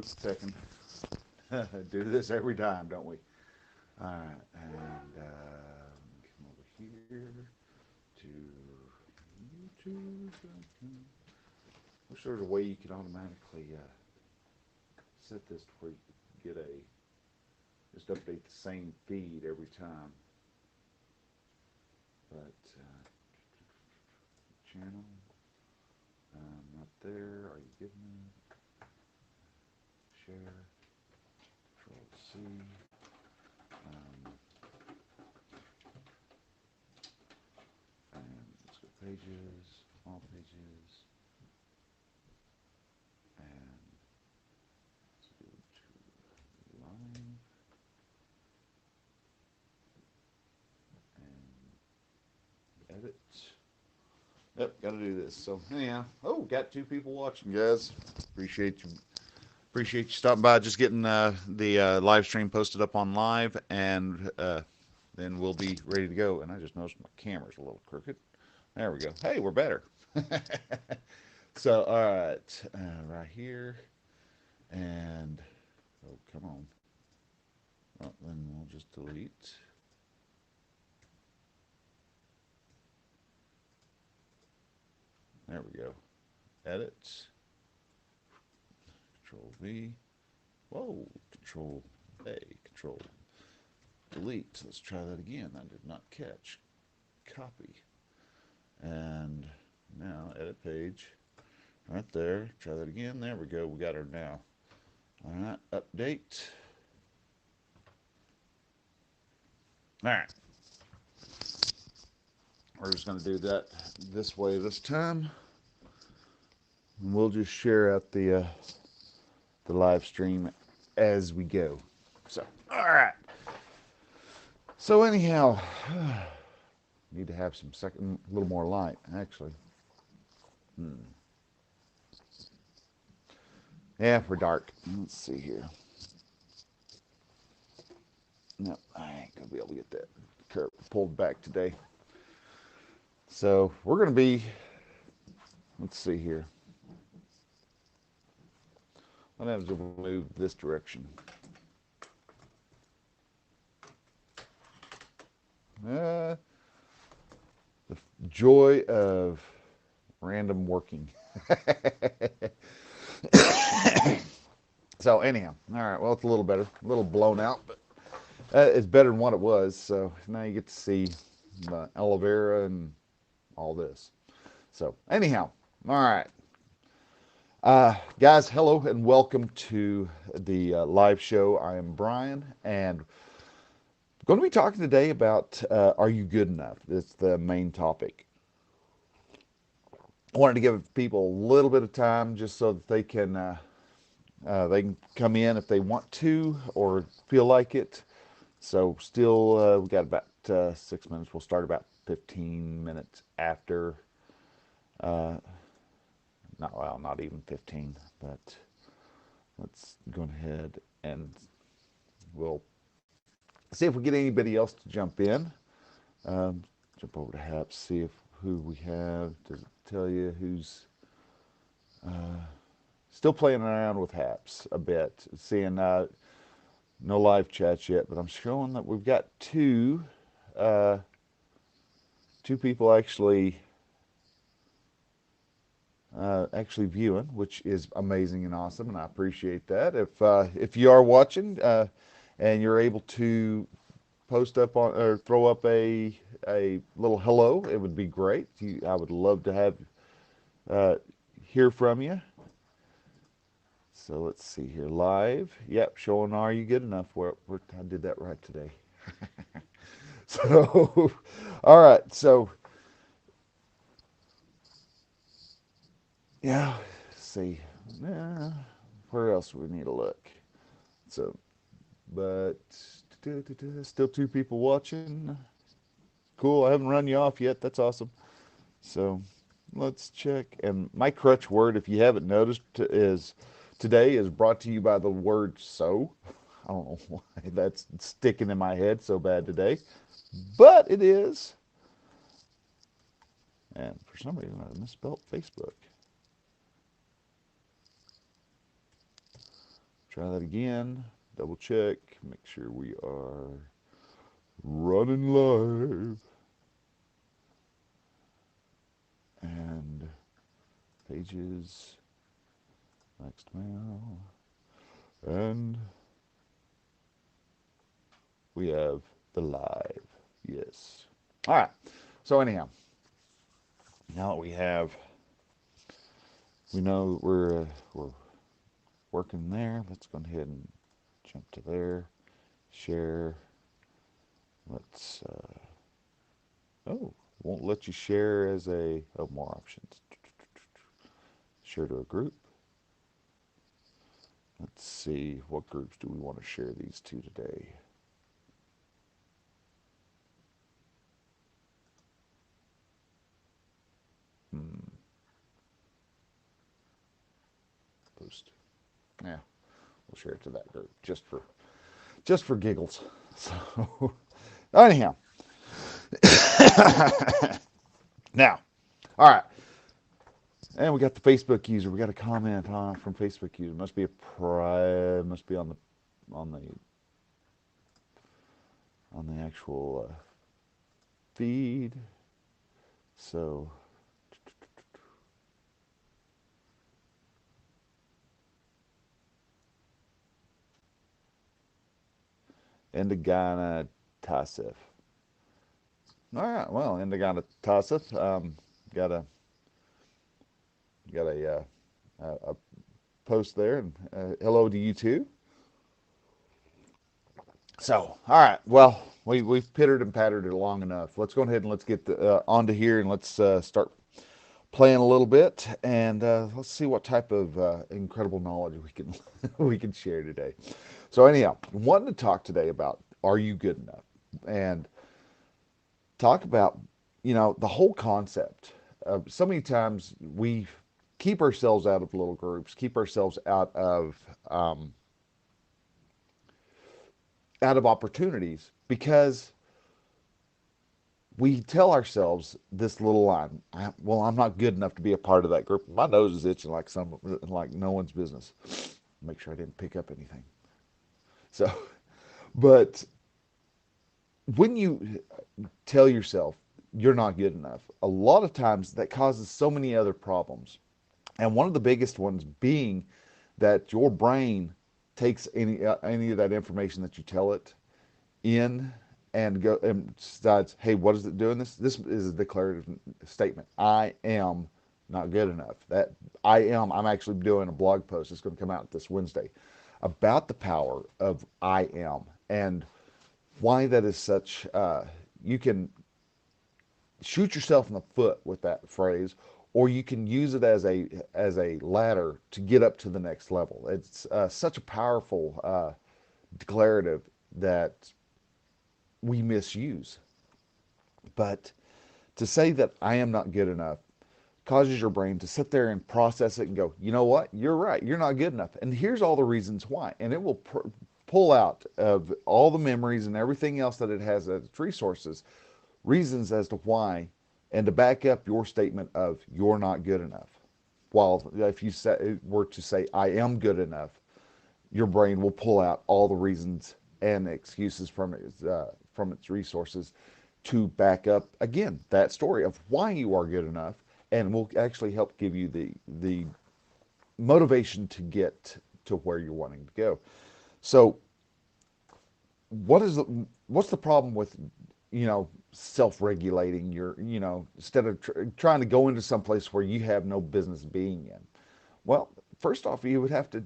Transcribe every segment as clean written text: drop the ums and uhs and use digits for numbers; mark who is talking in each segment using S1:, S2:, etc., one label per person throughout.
S1: second. Do this every time, don't we? All right, and come over here to YouTube. Wish there was a way you could automatically set this to where you could get just update the same feed every time. But channel, not there. Are you getting it? Share, Control C. Um, and let's go pages, all pages, and let's go to live and edit. Yep, got to do this. So anyhow, got two people watching, guys. Appreciate you. Appreciate you stopping by. Just getting the live stream posted up on live, and then we'll be ready to go. And I just noticed my camera's a little crooked. There we go. Hey, we're better. So, all right, right here, and come on. Well, then we'll just delete. There we go. Edit. Control V. Whoa. Control A. Control delete. Let's try that again. That did not catch. Copy. And now edit page. Right there. Try that again. There we go. We got her now. All right. Update. All right. We're just going to do that this way this time. And we'll just share out the live stream as we go. So, all right. So anyhow, need to have a little more light, actually. Yeah, we're dark. Let's see here. No, I ain't gonna be able to get that curve pulled back today. So we're gonna be. Let's see here. What happens if we move this direction? The joy of random working. So anyhow, all right. Well, it's a little better, a little blown out, but it's better than what it was. So now you get to see the aloe vera and all this. So anyhow, all right. Guys, hello and welcome to the live show. I am Brian, and I'm going to be talking today about are you good enough? That's the main topic. I wanted to give people a little bit of time just so that they can come in if they want to or feel like it. So still, we got about 6 minutes. We'll start about 15 minutes after. Not even 15, but let's go ahead and we'll see if we get anybody else to jump in. Jump over to Haps, see if who we have. Does it tell you who's still playing around with Haps a bit? Seeing no live chats yet, but I'm showing that we've got two people actually viewing, which is amazing and awesome, and I appreciate that. If you are watching and you're able to post up on or throw up a little hello, it would be great. I would love to have hear from you. So let's see here, live. Yep, showing are you good enough? I did that right today. So, all right. So, yeah. Let's see, where else do we need to look? So, but still two people watching. Cool. I haven't run you off yet. That's awesome. So, let's check. And my crutch word, if you haven't noticed, is today is brought to you by the word so. I don't know why that's sticking in my head so bad today, but it is. And for some reason, I misspelled Facebook. Try that again. Double check. Make sure we are running live. And pages, next mail. And we have the live. Yes. All right. So anyhow, now that we know we're working there. Let's go ahead and jump to there. Share. Let's. Oh, won't let you share as a. Oh, more options. Share to a group. Let's see, what groups do we want to share these to today? Post. Yeah, we'll share it to that group just for giggles. So anyhow, now, all right. And we got the Facebook user. We got a comment from Facebook user. Must be must be on the on the actual feed. So Indigana Tassif. All right. Well, Indigana Tassif. Got a got a post there, and hello to you too. So, all right. Well, we've pittered and pattered it long enough. Let's go ahead and let's get onto here, and let's start playing a little bit, and let's see what type of incredible knowledge we can we can share today. So, anyhow, I wanted to talk today about, are you good enough, and talk about, the whole concept. So many times we keep ourselves out of little groups, keep ourselves out of opportunities because we tell ourselves this little line. Well, I'm not good enough to be a part of that group. My nose is itching like no one's business. Make sure I didn't pick up anything. So, but when you tell yourself you're not good enough, a lot of times that causes so many other problems. And one of the biggest ones being that your brain takes any of that information that you tell it in and go and decides, hey, what is it doing? This is a declarative statement. I am not good enough. I'm actually doing a blog post. It's going to come out this Wednesday about the power of I am and why that is such. You can shoot yourself in the foot with that phrase, or you can use it as a ladder to get up to the next level. It's such a powerful declarative that we misuse. But to say that I am not good enough causes your brain to sit there and process it and go, you know what? You're right. You're not good enough. And here's all the reasons why. And it will pull out of all the memories and everything else that it has as its resources, reasons as to why, and to back up your statement of you're not good enough. While if you were to say I am good enough, your brain will pull out all the reasons and excuses from its resources to back up again that story of why you are good enough, and will actually help give you the motivation to get to where you're wanting to go. So, what's the problem with self-regulating instead of trying to go into some place where you have no business being in? Well, first off, you would have to,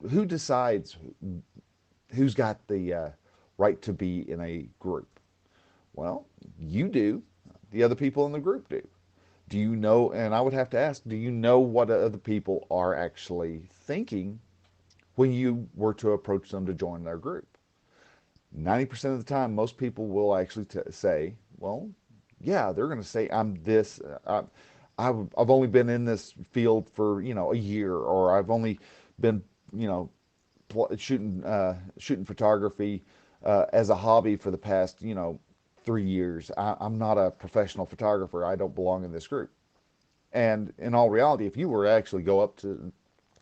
S1: who decides who's got the right to be in a group? Well, you do. The other people in the group do. Do you know, and I would have to ask, do you know what other people are actually thinking when you were to approach them to join their group? 90% of the time, most people will actually say, well, yeah, they're going to say, I'm this, I've only been in this field for, a year, or I've only been, shooting photography as a hobby for the past, 3 years. I'm not a professional photographer. I don't belong in this group. And in all reality, if you were to actually go up to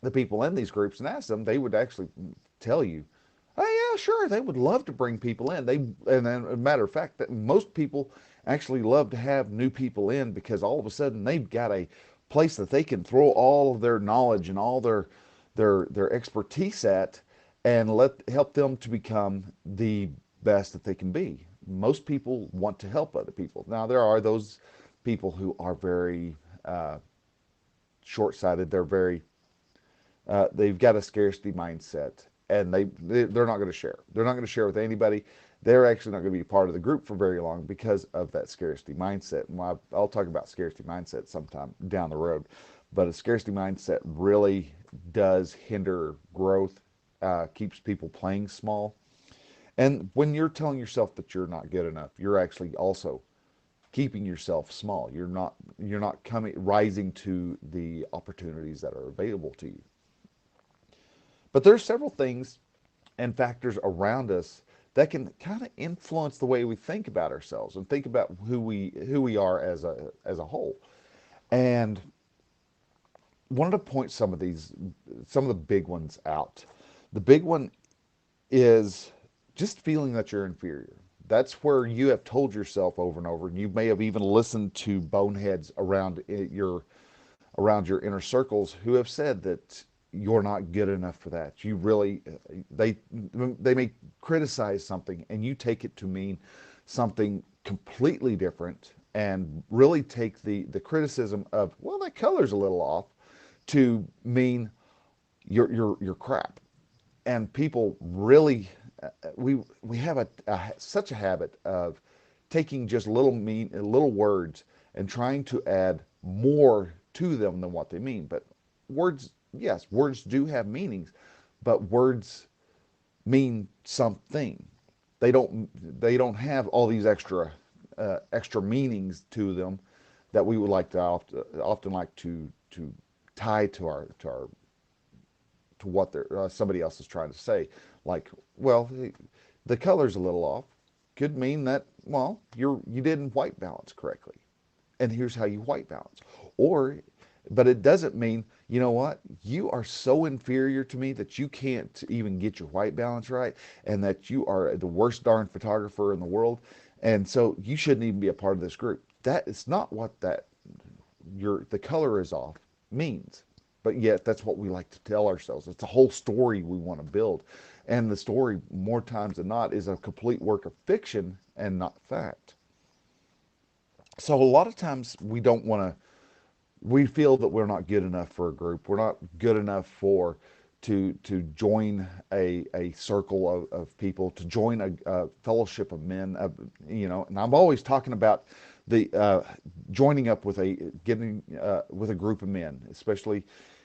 S1: the people in these groups and ask them, they would actually tell you, oh yeah, sure, they would love to bring people in. And then, a matter of fact, that most people actually love to have new people in because all of a sudden they've got a place that they can throw all of their knowledge and all their expertise at, and help them to become the best that they can be. Most people want to help other people. Now there are those people who are very short-sighted. They've got a scarcity mindset, and they're not going to share. They're not going to share with anybody. They're actually not going to be part of the group for very long because of that scarcity mindset. And I'll talk about scarcity mindset sometime down the road. But a scarcity mindset really does hinder growth, keeps people playing small. And when you're telling yourself that you're not good enough, you're actually also keeping yourself small. You're not rising to the opportunities that are available to you. But there's several things and factors around us that can kind of influence the way we think about ourselves and think about who we are as a whole. And wanted to point some of the big ones out. The big one is just feeling that you're inferior. That's where you have told yourself over and over, and you may have even listened to boneheads around your inner circles who have said that you're not good enough for that. You really they may criticize something and you take it to mean something completely different, and really take the criticism of, well, that color's a little off, to mean you're crap. And people really we have such a habit of taking just little words and trying to add more to them than what they mean. But words, yes, words do have meanings, but words mean something. They don't have all these extra meanings to them that we would like to often like to tie to what somebody else is trying to say. Like, well, the color's a little off. Could mean that, well, you didn't white balance correctly, and here's how you white balance. Or, but it doesn't mean, you know what, you are so inferior to me that you can't even get your white balance right, and that you are the worst darn photographer in the world, and so you shouldn't even be a part of this group. That is not what the color is off means. But yet that's what we like to tell ourselves. It's a whole story we want to build. And the story, more times than not, is a complete work of fiction and not fact. So a lot of times we feel that we're not good enough for a group. We're not good enough to join a circle of people, to join a fellowship of men. And I'm always talking about the joining up with a group of men, especially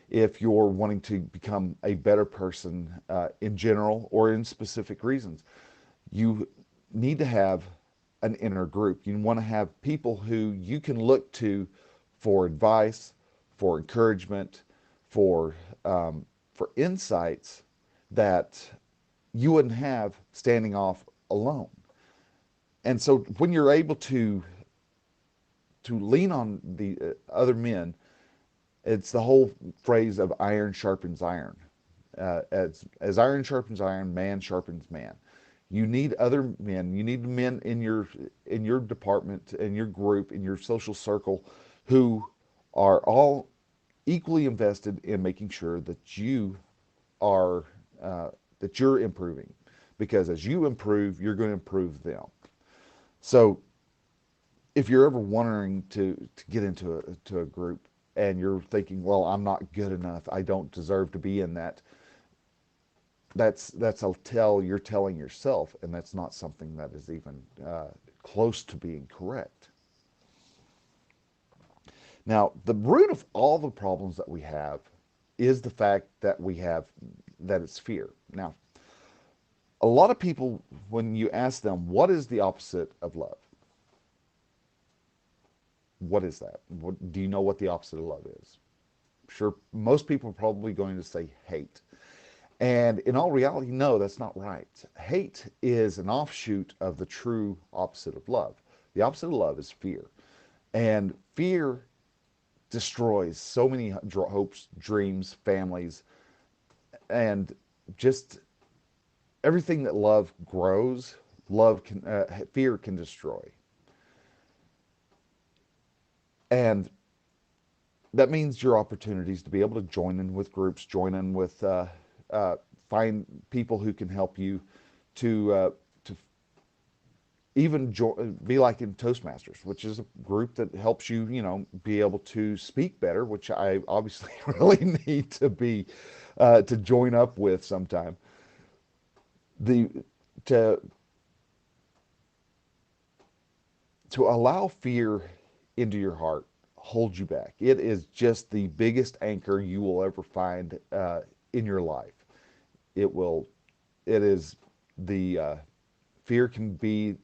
S1: if you're wanting to become a better person in general or in specific reasons. You need to have an inner group. You want to have people who you can look to for advice, for encouragement, for insights that you wouldn't have standing off alone. And so when you're able to lean on the other men, it's the whole phrase of iron sharpens iron. As iron sharpens iron, man sharpens man. You need other men. You need men in your department, in your group, in your social circle, who are all equally invested in making sure that you're improving. Because as you improve, you're going to improve them. So if you're ever wondering to get into a group, and you're thinking, well, I'm not good enough, I don't deserve to be in that, that's a tell you're telling yourself, and that's not something that is even close to being correct. Now, the root of all the problems that we have is the fact that it's fear. Now, a lot of people, when you ask them, what is the opposite of love? What is that? Do you know what the opposite of love is? Sure, most people are probably going to say hate. And in all reality, no, that's not right. Hate is an offshoot of the true opposite of love. The opposite of love is fear. And fear destroys so many hopes, dreams, families, and just everything that love grows, fear can destroy. And that means your opportunities to be able to join in with groups, join in with, find people who can help you to even be like in Toastmasters, which is a group that helps you, be able to speak better, which I obviously really need to be, to join up with sometime. The to to allow fear into your heart holds you back. It is just the biggest anchor you will ever find in your life. It will. It is the fear can be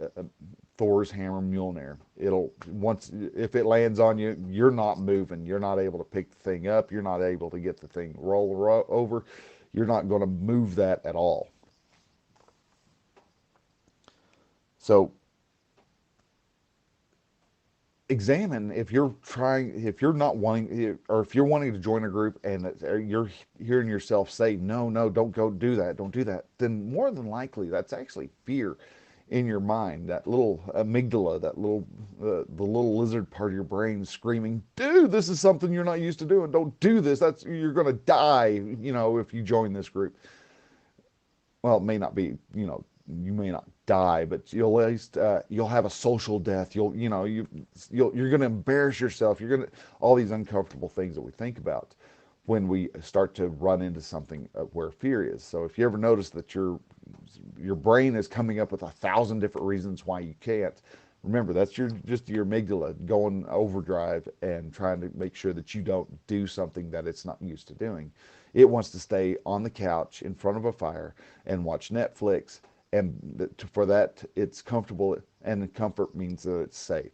S1: Thor's hammer Mjolnir. It'll once if it lands on you, you're not moving. You're not able to pick the thing up. You're not able to get the thing over. You're not going to move that at all. So examine if you're not wanting, or if you're wanting to join a group and you're hearing yourself say no, no, don't go do that, don't do that, then more than likely that's actually fear in your mind, that little amygdala, that little the little lizard part of your brain screaming, dude, this is something you're not used to doing, don't do this, that's you're going to die, if you join this group. Well, it may not be, you may not die, but you'll at least you'll have a social death. You're going to embarrass yourself. You're going to all these uncomfortable things that we think about when we start to run into something where fear is. So if you ever notice that your brain is coming up with 1,000 different reasons why you can't, remember that's just your amygdala going overdrive and trying to make sure that you don't do something that it's not used to doing. It wants to stay on the couch in front of a fire and watch Netflix, and for that it's comfortable, and comfort means that it's safe.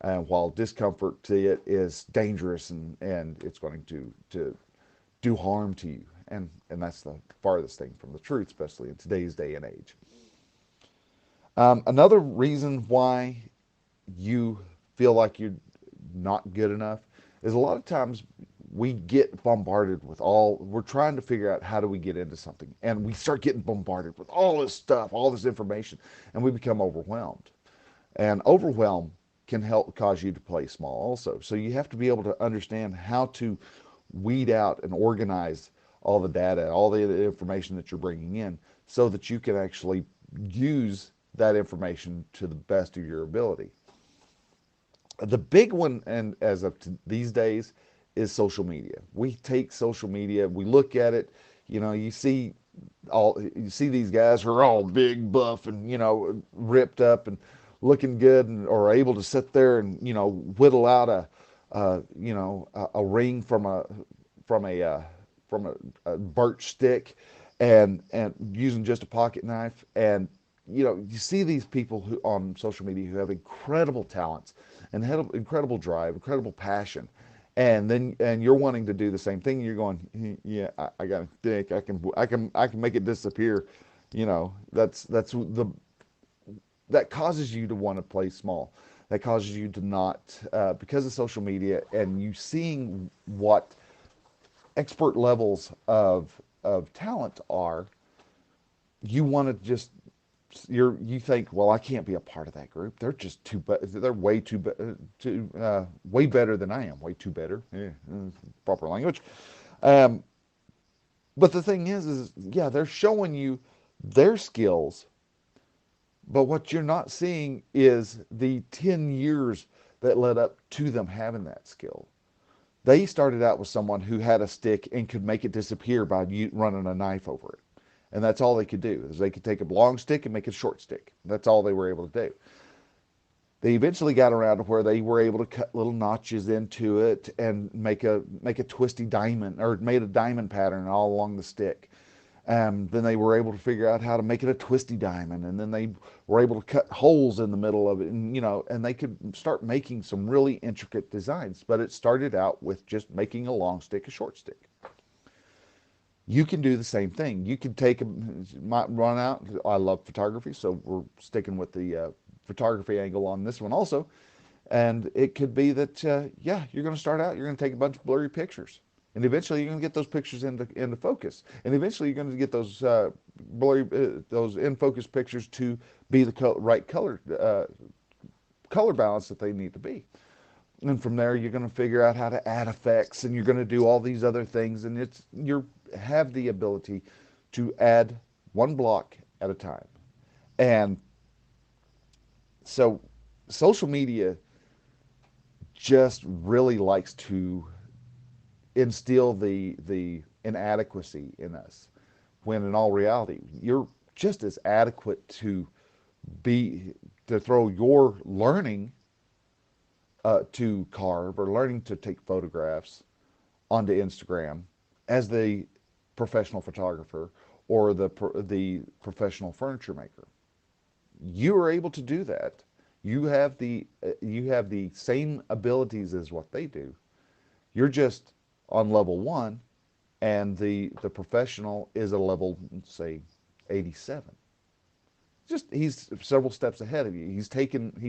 S1: While discomfort to it is dangerous, and it's going to do harm to you, and that's the farthest thing from the truth, especially in today's day and age. Another reason why you feel like you're not good enough is a lot of times we get bombarded with we're trying to figure out how do we get into something, and we start getting bombarded with all this stuff, all this information, and we become overwhelmed. And overwhelm can help cause you to play small also. So you have to be able to understand how to weed out and organize all the data, all the information that you're bringing in, so that you can actually use that information to the best of your ability. The big one, and as of these days, is social media. We take social media, we look at it, you see these guys who are all big, buff, and ripped up and looking good, and are able to sit there and whittle out a ring from a birch stick, and using just a pocket knife. And you see these people who on social media who have incredible talents and have incredible drive, incredible passion, and you're wanting to do the same thing. You're going, yeah, I got to think I can make it disappear. That causes you to want to play small. That causes you to not, because of social media and you seeing what expert levels of talent are, you want to just you think, well, I can't be a part of that group. They're just they're way way better than I am. Way too better. Yeah, proper language. But the thing is yeah, they're showing you their skills, but what you're not seeing is the 10 years that led up to them having that skill. They started out with someone who had a stick and could make it disappear by running a knife over it. And that's all they could do, is they could take a long stick and make a short stick. That's all they were able to do. They eventually got around to where they were able to cut little notches into it and make a twisty diamond, or made a diamond pattern all along the stick. Then they were able to figure out how to make it a twisty diamond, and then they were able to cut holes in the middle of it, and they could start making some really intricate designs. But it started out with just making a long stick, a short stick. You can do the same thing. You can run out. I love photography, so we're sticking with the photography angle on this one also. And it could be that, yeah, you're going to start out, you're going to take a bunch of blurry pictures. And eventually you're going to get those pictures into focus. And eventually you're going to get those blurry, those in focus pictures to be the right color balance that they need to be. And from there you're going to figure out how to add effects, and you're going to do all these other things, and you have the ability to add one block at a time. And so social media just really likes to instill the inadequacy in us, when in all reality you're just as adequate be to throw your learning to carve or learning to take photographs onto Instagram as the professional photographer or the professional furniture maker. You are able to do that. You have the same abilities as what they do. You're just on level 1, and the professional is a level, say, 87. Just he's several steps ahead of you. He's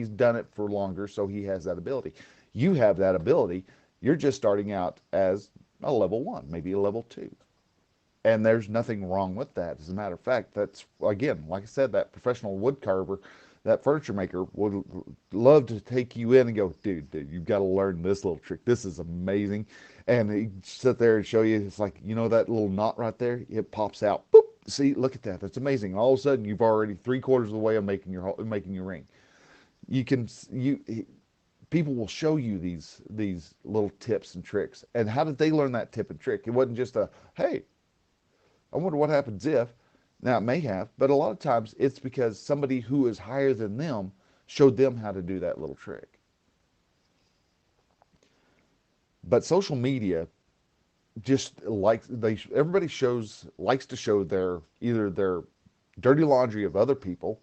S1: done it for longer, so he has that ability. You have that ability. You're just starting out as a level 1, maybe a level 2. And there's nothing wrong with that. As a matter of fact, that's, again, like I said, that professional wood carver, that furniture maker would love to take you in and go, dude, you've got to learn this little trick. This is amazing. And he sit there and show you, it's like, that little knot right there, it pops out. Boop. See, look at that. That's amazing. And all of a sudden, you've already 3/4 of the way of making your ring. People will show you these little tips and tricks. And how did they learn that tip and trick? It wasn't just hey, I wonder what happens if. Now, it may have, but a lot of times it's because somebody who is higher than them showed them how to do that little trick. But social media just everybody likes to show either their dirty laundry of other people,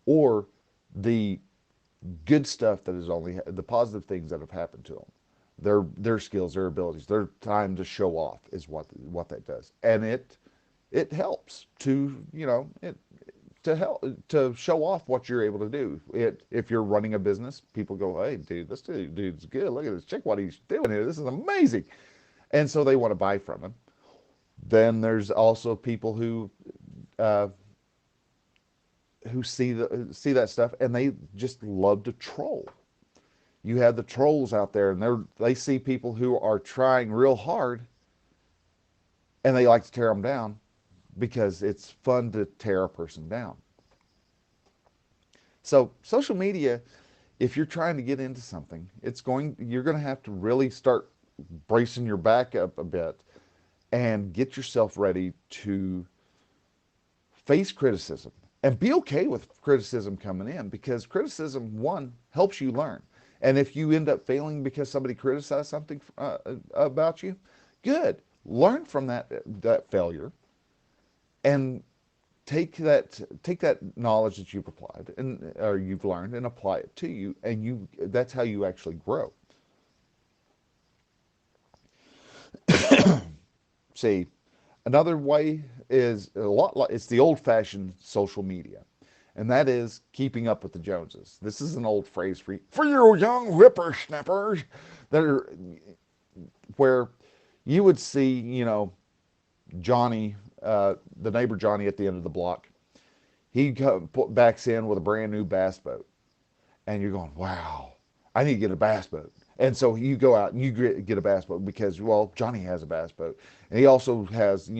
S1: or the good stuff that is only the positive things that have happened to them, their skills, their abilities, their time to show off is what that does. And it helps to to show off what you're able to do. If you're running a business, people go, hey, dude, this dude's good. Look at this, check what he's doing here. This is amazing. And so they want to buy from him. Then there's also people who see that stuff, and they just love to troll. You have the trolls out there, and they see people who are trying real hard, and they like to tear them down because it's fun to tear a person down. So social media, if you're trying to get into something, you're going to have to really start bracing your back up a bit and get yourself ready to face criticism and be okay with criticism coming in, because criticism, one, helps you learn. And if you end up failing because somebody criticized something about you, good. Learn from that failure, and take that knowledge that you've applied or you've learned, and apply it to you, and that's how you actually grow. See, another way is it's the old-fashioned social media, and that is keeping up with the Joneses. This is an old phrase for you young whippersnappers where you would see, Johnny, the neighbor Johnny at the end of the block. He backs in with a brand new bass boat, and you're going, wow, I need to get a bass boat. And so you go out and you get a bass boat because, well, Johnny has a bass boat. And he also has,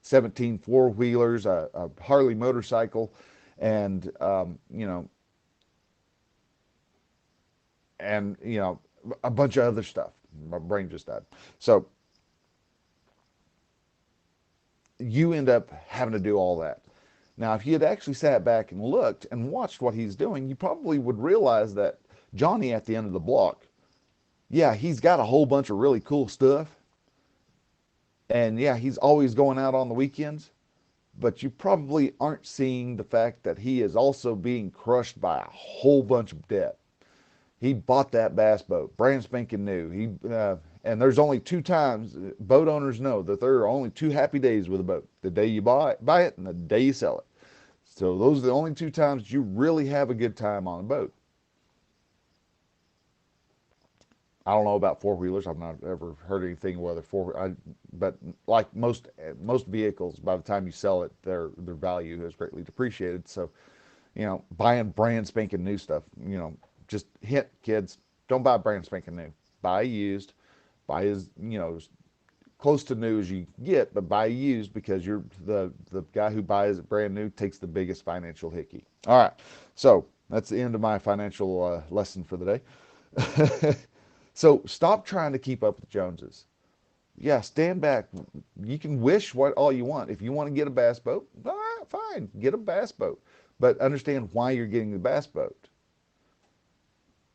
S1: 17 four-wheelers, a Harley motorcycle, and, a bunch of other stuff. My brain just died. So you end up having to do all that. Now, if you had actually sat back and looked and watched what he's doing, you probably would realize that Johnny at the end of the block, yeah, he's got a whole bunch of really cool stuff. And yeah, he's always going out on the weekends. But you probably aren't seeing the fact that he is also being crushed by a whole bunch of debt. He bought that bass boat, brand spanking new. And there's only 2 times, boat owners know that there are only 2 happy days with a boat. The day you buy it and the day you sell it. So those are the only 2 times you really have a good time on a boat. I don't know about four-wheelers. I've not ever heard anything whether but like most vehicles, by the time you sell it, their value has greatly depreciated. So, buying brand spanking new stuff, just hint kids, don't buy brand spanking new. Buy used, buy as close to new as you get, but buy used because you're the guy who buys it brand new takes the biggest financial hickey. All right, so that's the end of my financial lesson for the day. So stop trying to keep up with the Joneses. Yeah, stand back. You can wish what all you want. If you want to get a bass boat, all right, fine, get a bass boat. But understand why you're getting the bass boat.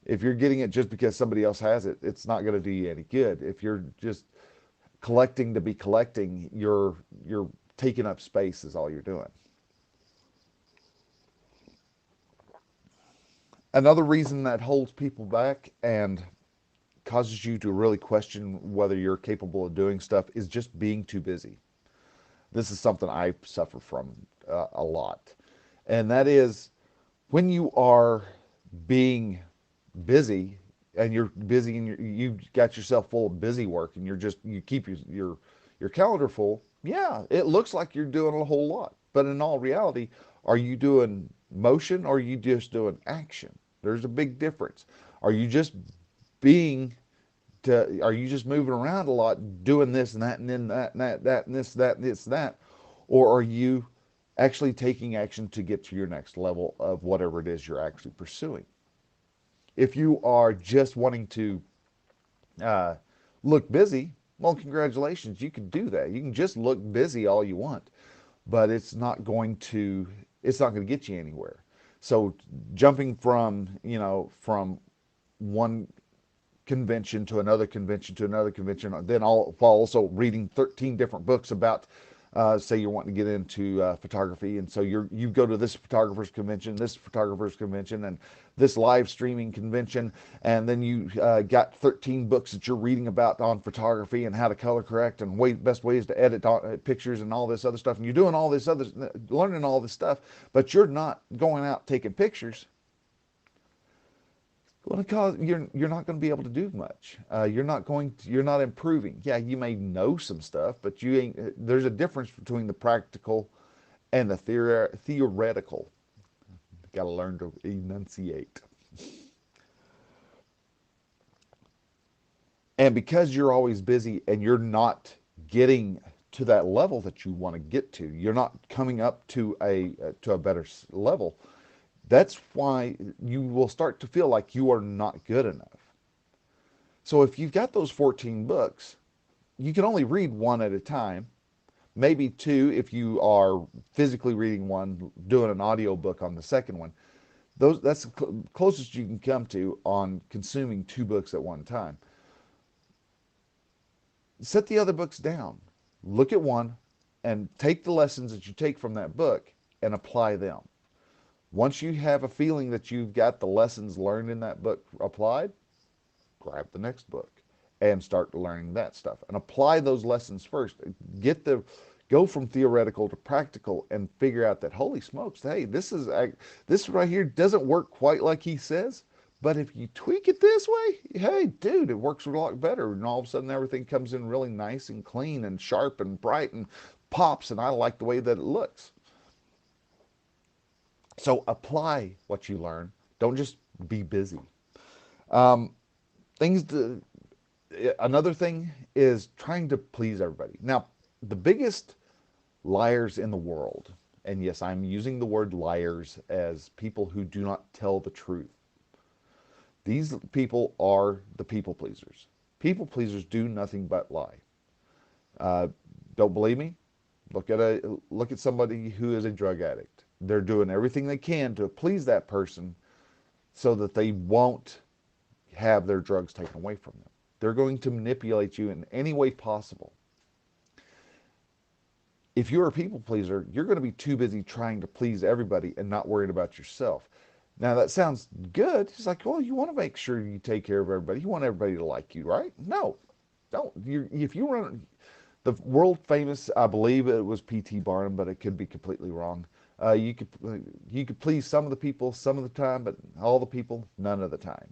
S1: If you're getting it just because somebody else has it, it's not going to do you any good. If you're just collecting to be collecting, you're taking up space is all you're doing. Another reason that holds people back and causes you to really question whether you're capable of doing stuff is just being too busy. This is something I suffer from a lot. And that is when you are being busy and you're busy and you've got yourself full of busy work and you keep your calendar full. Yeah, it looks like you're doing a whole lot, but in all reality, are you doing motion or are you just doing action? There's a big difference. Are you just being are you just moving around a lot, doing this and that and then that and this, that, and this, that? Or are you actually taking action to get to your next level of whatever it is you're actually pursuing? If you are just wanting to uh, look busy, well, congratulations, you can do that. You can just look busy all you want, but it's not going to get you anywhere. So jumping from one convention to another convention to another convention, then while also reading 13 different books about, say you're wanting to get into photography, and so you go to this photographer's convention, and this live streaming convention, and then you got 13 books that you're reading about on photography and how to color correct and best ways to edit pictures and all this other stuff, and you're doing all this other, learning all this stuff, but you're not going out taking pictures. Well, because you're not going to be able to do much. You're not improving. Yeah, you may know some stuff, but you ain't. There's a difference between the practical and the theoretical. Got to learn to enunciate. And because you're always busy and you're not getting to that level that you want to get to, you're not coming up to a better level. That's why you will start to feel like you are not good enough. So if you've got those 14 books, you can only read one at a time, maybe two if you are physically reading one, doing an audio book on the second one. That's the closest you can come to on consuming two books at one time. Set the other books down. Look at one and take the lessons that you take from that book and apply them. Once you have a feeling that you've got the lessons learned in that book applied, grab the next book and start learning that stuff and apply those lessons first. Go from theoretical to practical and figure out that, holy smokes, hey, this right here doesn't work quite like he says, but if you tweak it this way, hey, dude, it works a lot better. And all of a sudden everything comes in really nice and clean and sharp and bright and pops, and I like the way that it looks. So apply what you learn. Don't just be busy. Um, things to, Another thing is trying to please everybody. Now, the biggest liars in the world, and yes, I'm using the word liars as people who do not tell the truth. These people are the people pleasers. People pleasers do nothing but lie. Uh, don't believe me? Look at somebody who is a drug addict. They're doing everything they can to please that person so that they won't have their drugs taken away from them. They're going to manipulate you in any way possible. If you're a people pleaser, you're going to be too busy trying to please everybody and not worrying about yourself. Now that sounds good. It's like, well, you want to make sure you take care of everybody. You want everybody to like you, right? No, don't. If you run the world famous, I believe it was P.T. Barnum, but it could be completely wrong. You could please some of the people some of the time, but all the people none of the time.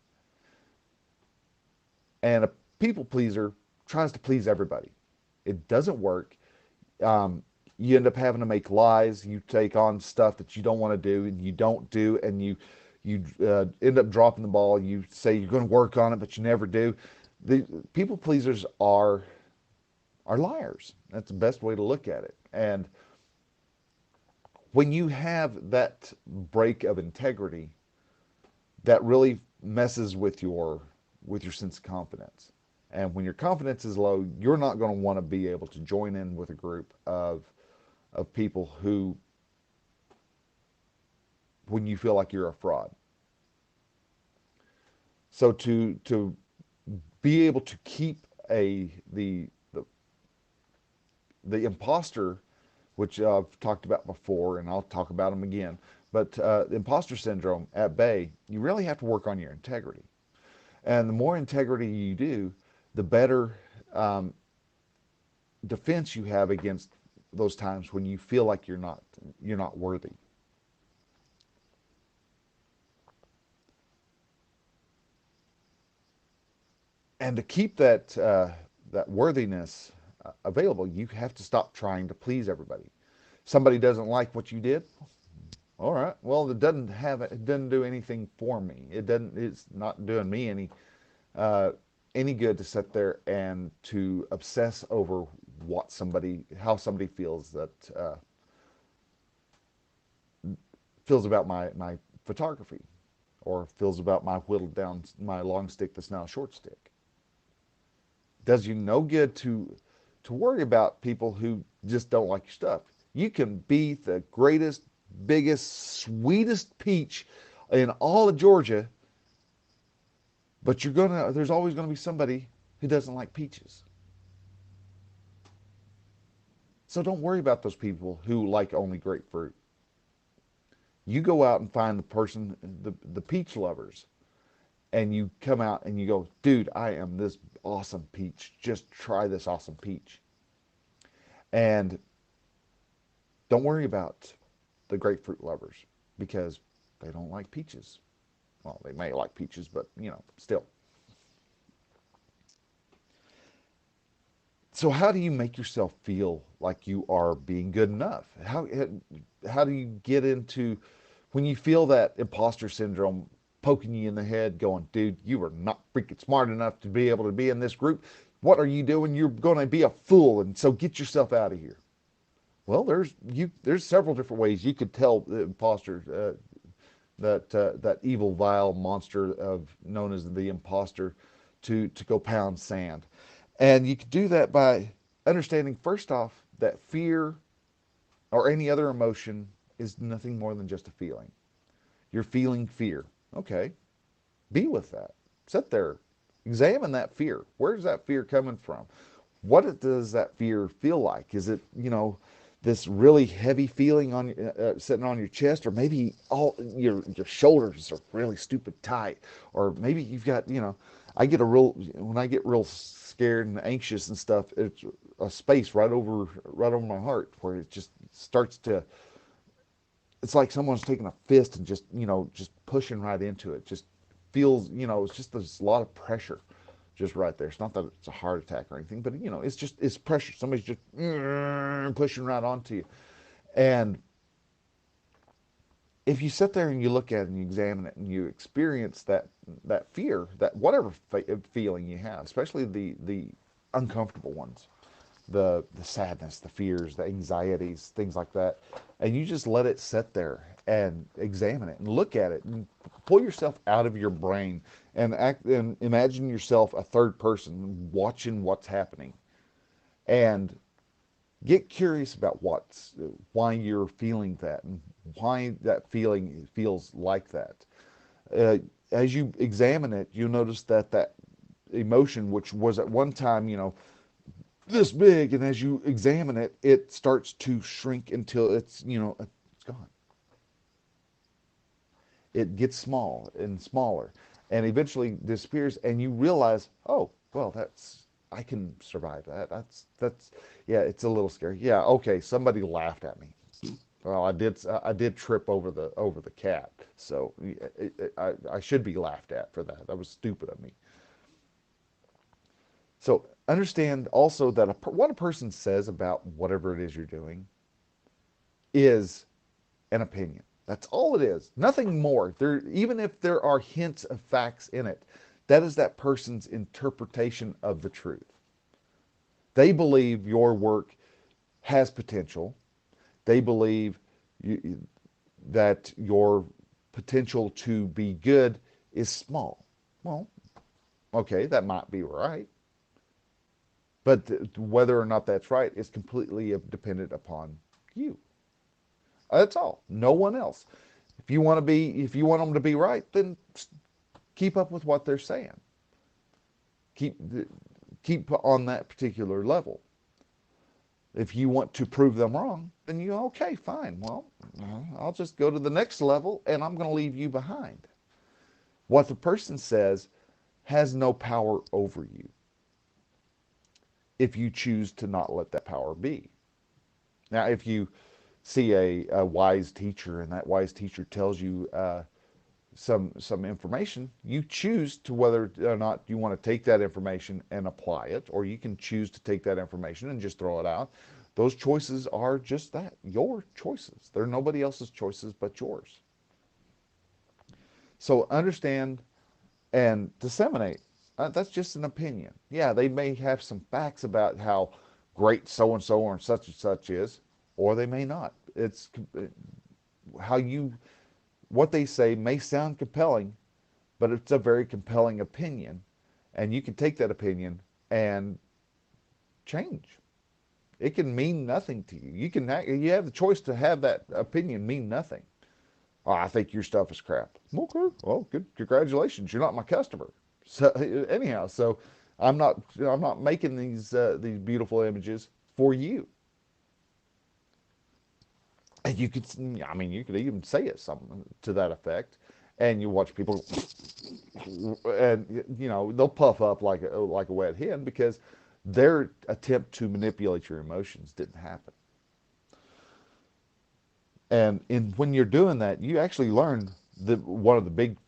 S1: And a people pleaser tries to please everybody. It doesn't work. Um, you end up having to make lies. You take on stuff that you don't want to do, and you don't do, and you end up dropping the ball. You say you're going to work on it, but you never do. The people pleasers are liars. That's the best way to look at it. And when you have that break of integrity, that really messes with your sense of confidence. And when your confidence is low, you're not going to want to be able to join in with a group of people who, when you feel like you're a fraud. So to be able to keep the imposter, which I've talked about before, and I'll talk about them again. But imposter syndrome at bay, you really have to work on your integrity. And the more integrity you do, the better um, defense you have against those times when you feel like you're not worthy. And to keep that worthiness available, you have to stop trying to please everybody. Somebody doesn't like what you did. All right. Well, it doesn't do anything for me. It's not doing me uh, any good to sit there and to obsess over how somebody feels about my photography, or feels about my whittled down my long stick that's now a short stick. Does you no good to worry about people who just don't like your stuff. You can be the greatest, biggest, sweetest peach in all of Georgia, but there's always gonna be somebody who doesn't like peaches. So don't worry about those people who like only grapefruit. You go out and find the peach lovers, and you come out and you go, dude, I am this awesome peach. Just try this awesome peach. And don't worry about the grapefruit lovers, because they don't like peaches. Well, they may like peaches, but still. So how do you make yourself feel like you are being good enough? How do you get into when you feel that imposter syndrome poking you in the head, going, dude, you are not freaking smart enough to be able to be in this group. What are you doing? You're going to be a fool, and so get yourself out of here. Well, there's several different ways you could tell the imposter, that evil, vile monster known as the imposter, to go pound sand. And you could do that by understanding, first off, that fear or any other emotion is nothing more than just a feeling. You're feeling fear. Okay, be with that. Sit there, examine that fear. Where's that fear coming from? What does that fear feel like? Is it, this really heavy feeling sitting on your chest, or maybe all your shoulders are really stupid tight, or maybe you've got, when I get real scared and anxious and stuff, it's a space right over my heart where it just starts to. It's like someone's taking a fist and just pushing right into it. Just feels, it's just there's a lot of pressure just right there. It's not that it's a heart attack or anything, but it's pressure. Somebody's just pushing right onto you. And if you sit there and you look at it and you examine it and you experience that fear, that whatever feeling you have, especially the uncomfortable ones, the sadness, the fears, the anxieties, things like that, and you just let it sit there and examine it and look at it and pull yourself out of your brain and act and imagine yourself a third person watching what's happening, and get curious about why you're feeling that and why that feeling feels like that. Uh, as you examine it, you'll notice that emotion, which was at one time, this big, and as you examine it, it starts to shrink until it's gone. It gets small and smaller, and eventually disappears, and you realize, oh, well, I can survive that. That's yeah, it's a little scary. Yeah, okay, somebody laughed at me. Well, I did trip over the cat, so I should be laughed at for that. That was stupid of me. So understand also that what a person says about whatever it is you're doing is an opinion. That's all it is. Nothing more. There, even if there are hints of facts in it, that is that person's interpretation of the truth. They believe your work has potential. They believe you, that your potential to be good is small. Well, okay, that might be right. But whether or not that's right is completely dependent upon you. That's all. No one else. If you want them to be right, then keep up with what they're saying. Keep keep on that particular level. If you want to prove them wrong, then you okay, fine. Well, I'll just go to the next level and I'm going to leave you behind. What the person says has no power over you if you choose to not let that power be. Now, if you see a wise teacher and that wise teacher tells you some information, you choose to whether or not you want to take that information and apply it, or you can choose to take that information and just throw it out. Those choices are just that, your choices. They're nobody else's choices but yours. So understand and disseminate. That's just an opinion. Yeah, they may have some facts about how great so and such is, or they may not. It's how you, what they say may sound compelling, but it's a very compelling opinion, and you can take that opinion and change. It can mean nothing to you. You have the choice to have that opinion mean nothing. Oh, I think your stuff is crap. Okay, well, good. Congratulations, you're not my customer. So anyhow, so I'm not making these beautiful images for you. And you could, I mean, you could even say it something to that effect, and you watch people, and they'll puff up like a wet hen because their attempt to manipulate your emotions didn't happen. And when you're doing that, you actually learn one of the big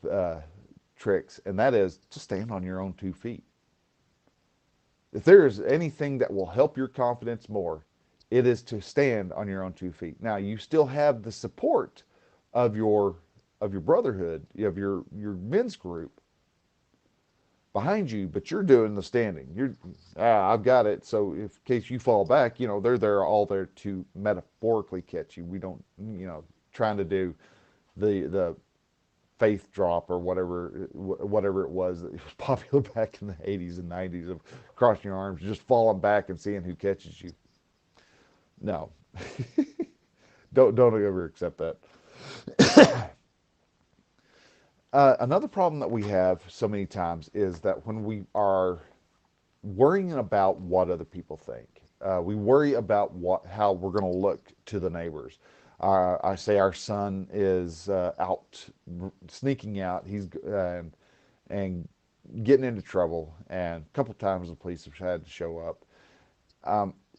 S1: tricks, and that is to stand on your own 2 feet. If there is anything that will help your confidence more, it is to stand on your own 2 feet. Now, you still have the support of your brotherhood, of your men's group behind you, but you're doing the standing. I've got it. So if in case you fall back, they're all there to metaphorically catch you. We don't, trying to do the faith drop or whatever it was that was popular back in the 80s and 90s of crossing your arms, just falling back and seeing who catches you. No, don't ever accept that. Another problem that we have so many times is that when we are worrying about what other people think, we worry about how we're going to look to the neighbors. I say our son is out sneaking out. He's and getting into trouble, and a couple times the police have had to show up.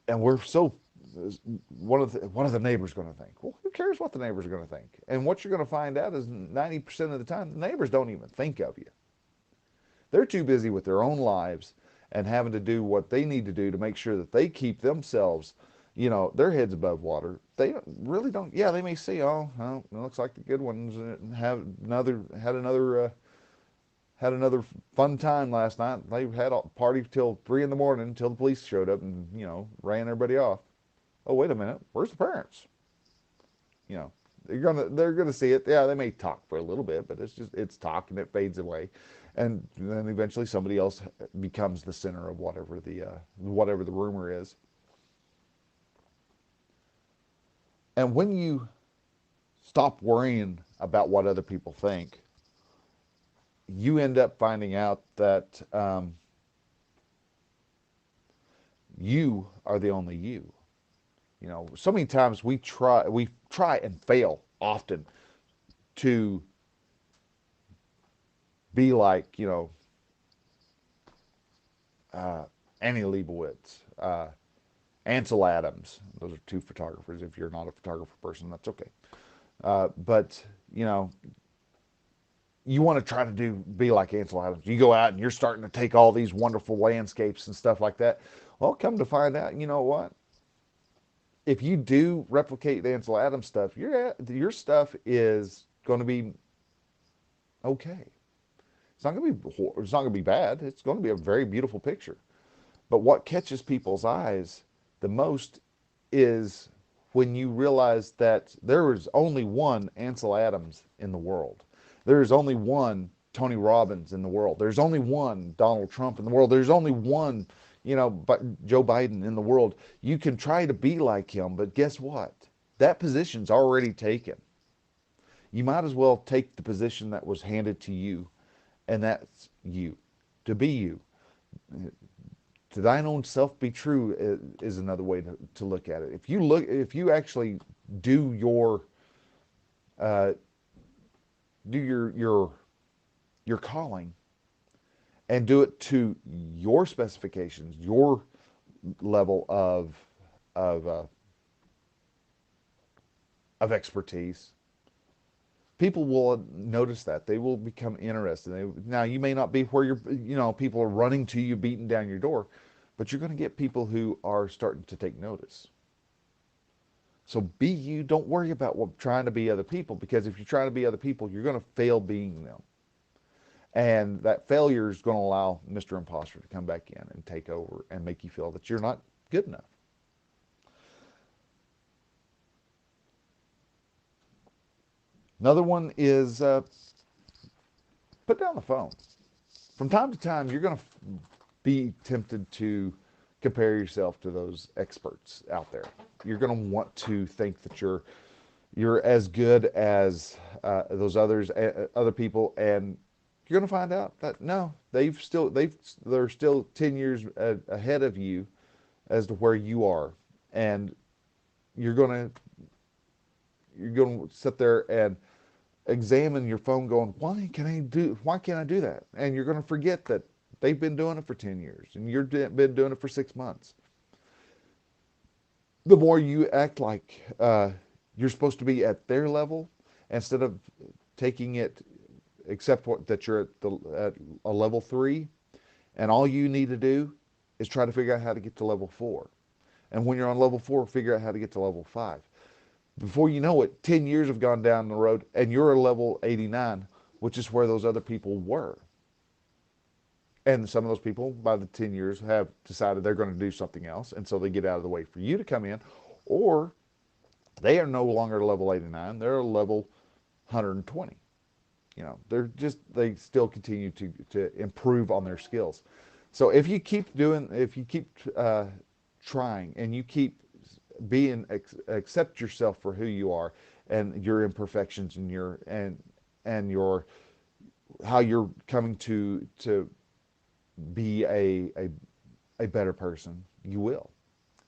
S1: And we're so one of the neighbors going to think. Well, who cares what the neighbors are going to think? And what you're going to find out is 90% of the time, the neighbors don't even think of you. They're too busy with their own lives and having to do what they need to do to make sure that they keep themselves, their heads above water. They really don't. Yeah, they may see, oh, well, it looks like the good ones had another fun time last night. They had a party till 3 in the morning until the police showed up and ran everybody off. Oh, wait a minute, where's the parents? You know, they're gonna see it. Yeah, they may talk for a little bit, but it's talk and it fades away, and then eventually somebody else becomes the center of whatever the rumor is. And when you stop worrying about what other people think, you end up finding out that you are the only you. So many times we try and fail often to be like, Annie Leibovitz, Ansel Adams. Those are two photographers. If you're not a photographer person, that's okay. But you want to try to be like Ansel Adams. You go out and you're starting to take all these wonderful landscapes and stuff like that. Well, come to find out, you know what? If you do replicate the Ansel Adams stuff, your stuff is going to be okay. It's not going to be bad. It's going to be a very beautiful picture. But what catches people's eyes the most is when you realize that there is only one Ansel Adams in the world. There is only one Tony Robbins in the world. There's only one Donald Trump in the world. There's only one, Joe Biden in the world. You can try to be like him, but guess what? That position's already taken. You might as well take the position that was handed to you, and that's you, to be you. To thine own self be true is another way to look at it. If you actually do your calling and do it to your specifications, your level of expertise, people will notice that. They will become interested. Now, you may not be where people are running to you, beating down your door, but you're going to get people who are starting to take notice. So be you. Don't worry about trying to be other people, because if you're trying to be other people, you're going to fail being them. And that failure is going to allow Mr. Imposter to come back in and take over and make you feel that you're not good enough. Another one is put down the phone. From time to time, you're going to be tempted to compare yourself to those experts out there. You're going to want to think that you're as good as those other people, and you're going to find out that no, they're still 10 years ahead of you as to where you are, and you're going to sit there and examine your phone going, why can't I do that? And you're going to forget that they've been doing it for 10 years and you've been doing it for 6 months. The more you act like you're supposed to be at their level, instead of taking it, that you're at a level 3, and all you need to do is try to figure out how to get to level 4. And when you're on level 4, figure out how to get to level 5. Before you know it, 10 years have gone down the road and you're a level 89, which is where those other people were. And some of those people, by the 10 years, have decided they're going to do something else, and so they get out of the way for you to come in, or they are no longer level 89, they're a level 120. They still continue to improve on their skills. So if you keep trying, and you keep accept yourself for who you are and your imperfections and your how you're coming to be a better person, you will.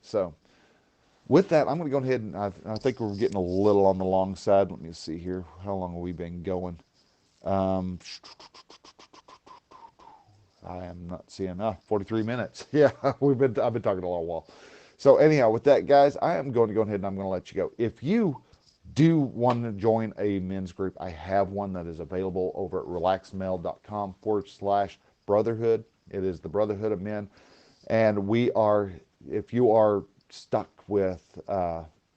S1: So with that, I'm going to go ahead and I think we're getting a little on the long side. Let me see here. How long have we been going? I am not seeing 43 minutes. Yeah, I've been talking a long while. So anyhow, with that, guys, I am going to go ahead and I'm going to let you go. If you do want to join a men's group, I have one that is available over at relaxedmale.com/brotherhood. It is the Brotherhood of Men. And if you are stuck with,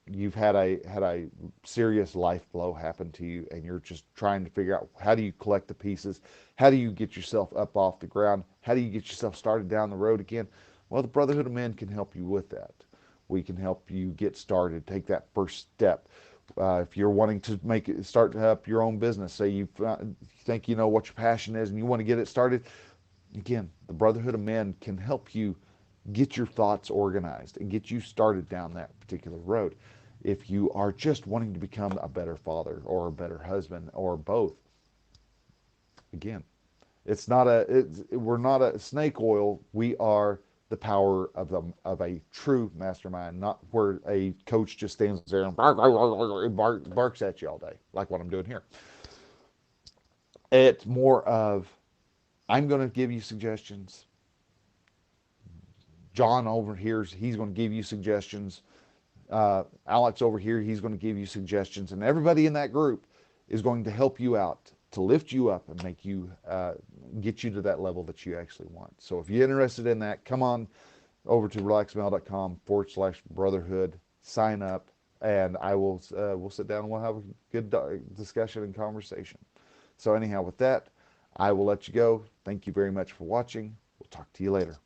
S1: you've had a serious life blow happen to you, and you're just trying to figure out, how do you collect the pieces? How do you get yourself up off the ground? How do you get yourself started down the road again? Well, the Brotherhood of Men can help you with that. We can help you get started, take that first step. If you're wanting to start up your own business, say you think you know what your passion is and you want to get it started, again, the Brotherhood of Men can help you get your thoughts organized and get you started down that particular road. If you are just wanting to become a better father or a better husband or both, again, we're not a snake oil. We are the power of a true mastermind, not where a coach just stands there and barks at you all day, like what I'm doing here. It's more of, I'm going to give you suggestions. John over here, he's going to give you suggestions. Alex over here, he's going to give you suggestions. And everybody in that group is going to help you out
S2: to lift you up and make you get you to that level that you actually want. So if you're interested in that, come on over to relaxmail.com/brotherhood, sign up, and I will we'll sit down and we'll have a good discussion and conversation. So anyhow, with that, I will let you go. Thank you very much for watching. We'll talk to you later.